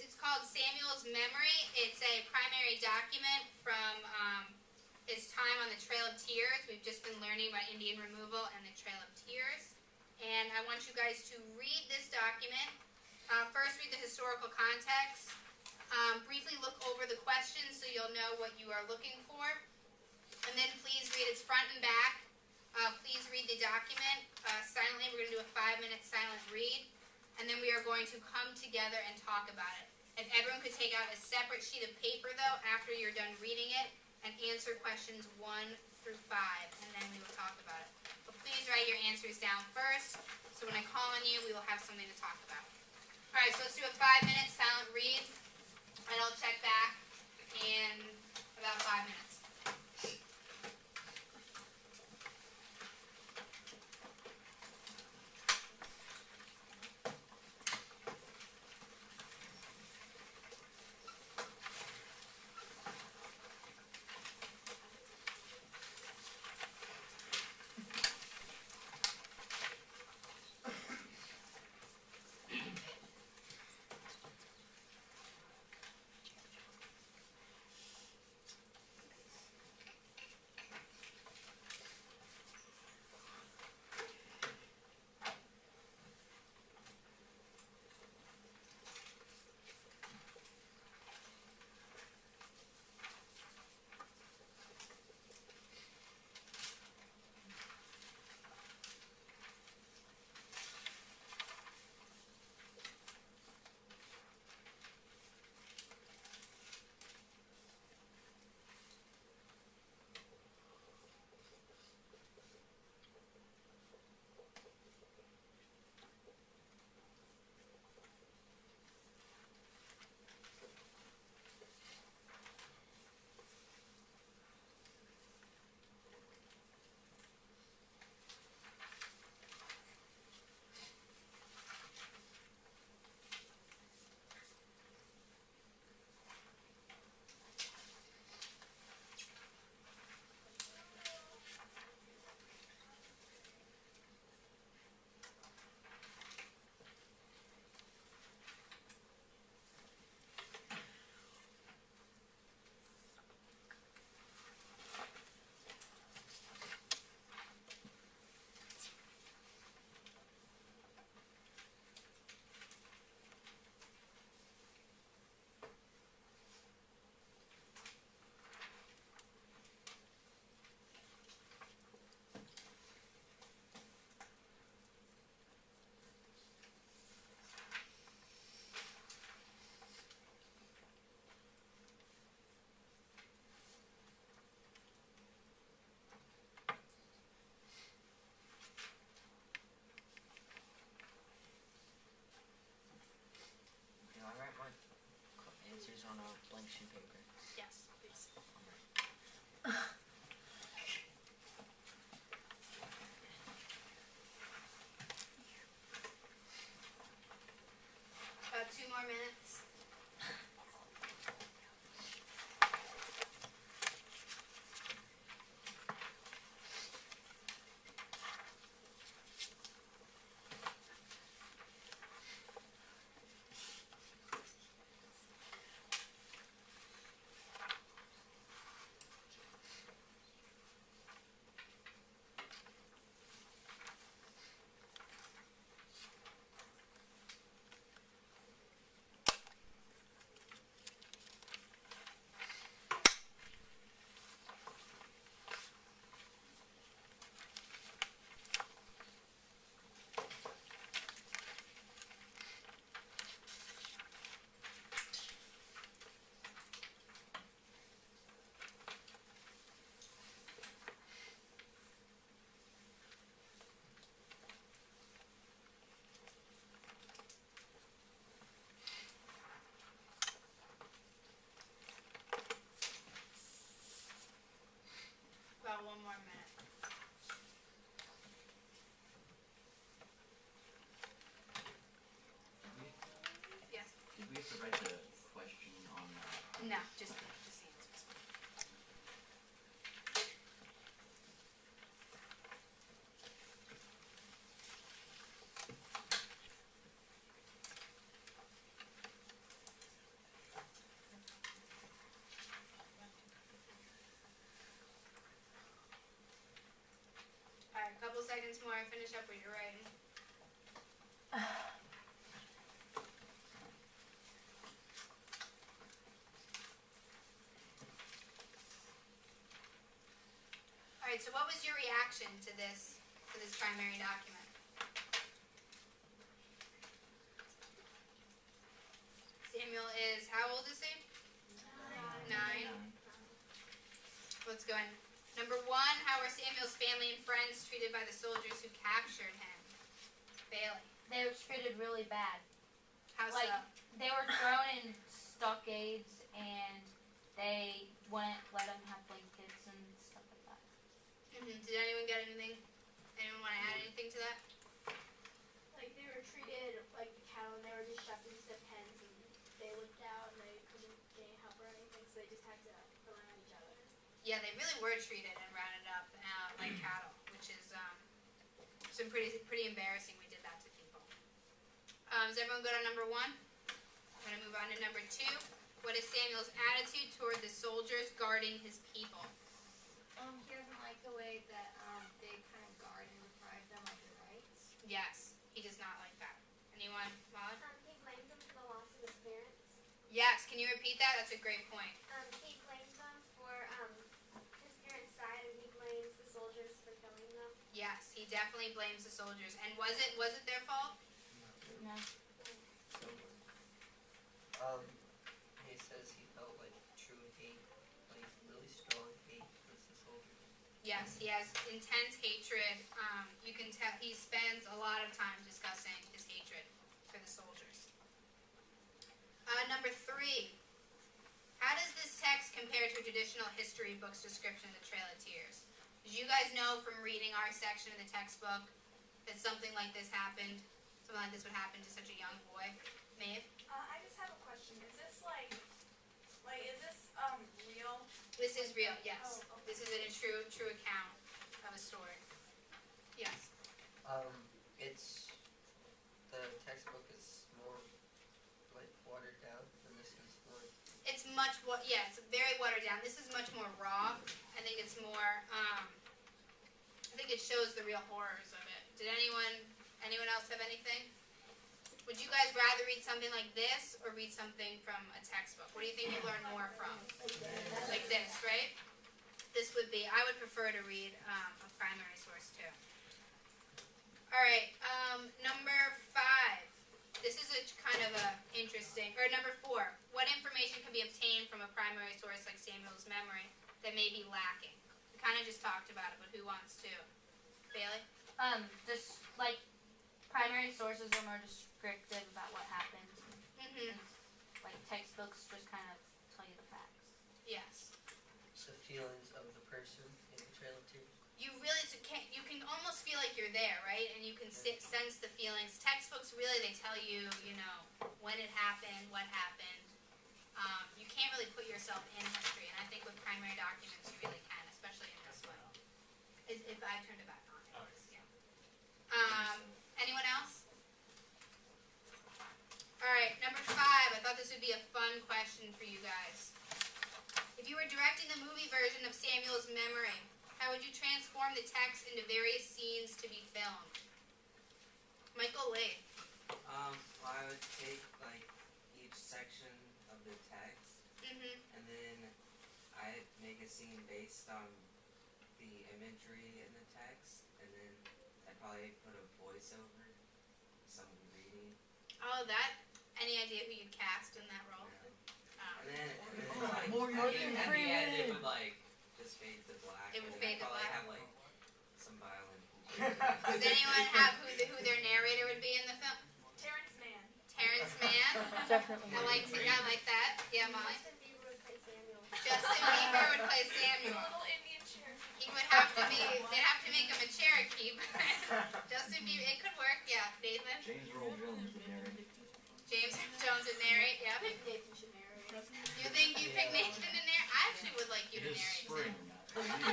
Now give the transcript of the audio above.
it's called Samuel's Memory. It's a primary document from his time on the Trail of Tears. We've just been learning about Indian removal and the Trail of Tears. And I want you guys to read this document. First, read the historical context. Briefly look over the questions so you'll know what you are looking for. And then please read its front and back. Please read the document silently. We're going to do a 5-minute silent read. And then we are going to come together and talk about it. If everyone could take out a separate sheet of paper, though, after you're done reading it, and answer questions 1 through 5, and then we will talk about it. But please write your answers down first, so when I call on you, we will have something to talk about. All right, so let's do a 5-minute silent read, and I'll check back in about 5 minutes. Answers on a blank sheet of paper. Yes, please. About 2 more minutes. About 1 more minute. Yes. Did we have to write the question on No, just the answers. couple seconds more. Finish up what you're writing. All right. So, what was your reaction to this primary document? Samuel is how old is he? 9. Let's go in. Number 1. How were Samuel's family and friends treated by the soldiers who captured him? Bailey. They were treated really bad. How Like, so? they were thrown in stockades and they wouldn't let them have blankets and stuff like that. Did anyone get anything? Anyone want to add anything to that? Like they were treated like the cattle, and they were just shoved into pens, and they lived out, and they couldn't get help or anything, so they just had to rely on each other. Yeah, they really were treated and rounded up like cattle, which is some pretty embarrassing. We did that to people. Is everyone good on number 1? I'm going to move on to number 2. What is Samuel's attitude toward the soldiers guarding his people? He doesn't like the way that they kind of guard and deprive them of their rights. Yes, he does not like that. Anyone, Molly? He blames them for the loss of his parents. Yes, can you repeat that? That's a great point. He blames them for his parents died, and he blames the soldiers for killing them. Yes, he definitely blames the soldiers. And was it their fault? No. He says he felt like true hate, like really strong hate towards the soldiers. Yes, he has intense hatred. You can tell he spends a lot of time discussing his hatred for the soldiers. Number 3. How does this text compare to a traditional history book's description of the Trail of Tears? Did you guys know from reading our section of the textbook that something like this happened? Something like this would happen to such a young boy? Maeve? I just have a question. Is this like is this real? This is real, yes. Oh, okay. This is a true account of a story. Yes. It's the textbook is more like watered down, and this is more. It's it's very watered down. This is much more raw. I think it's more, I think it shows the real horrors of it. Did anyone else have anything? Would you guys rather read something like this or read something from a textbook? What do you think you learn more from? Like this, right? This would be, I would prefer to read a primary source too. Alright, number 5. This is a kind of a interesting, or number 4. What information can be obtained from a primary source like Samuel's memory that may be lacking? We kind of just talked about it, but who wants to? Bailey? Just like primary sources are more descriptive about what happened. Like textbooks just kind of tell you the facts. Yes. The feelings of the person in the Trail of Tears. You really you can almost feel like you're there, right? And you can sense the feelings. Textbooks really, they tell you, when it happened, what happened. You can't really put yourself in history, and I think with primary documents you really can, especially in this one. If I turned it back on, it was, yeah. Anyone else? All right, number 5. I thought this would be a fun question for you guys. If you were directing the movie version of Samuel's memory, how would you transform the text into various scenes to be filmed? Michael Lee. I would take like each section of the text, and then I'd make a scene based on the imagery in the text, and then I'd probably put a voiceover, someone reading. Oh, any idea who you'd cast in that role? And then like, at the end it would like just fade to black. It would and fade to I'd probably black. have like some violin. Does anyone have who their narrator would be in the film? Terrence Mann. Terrence Mann? Definitely. I like that. Yeah, Molly? Justin Bieber would play Samuel. Justin Bieber would play A Samuel. little Indian Cherokee. He would have to be, they'd have to make him a Cherokee.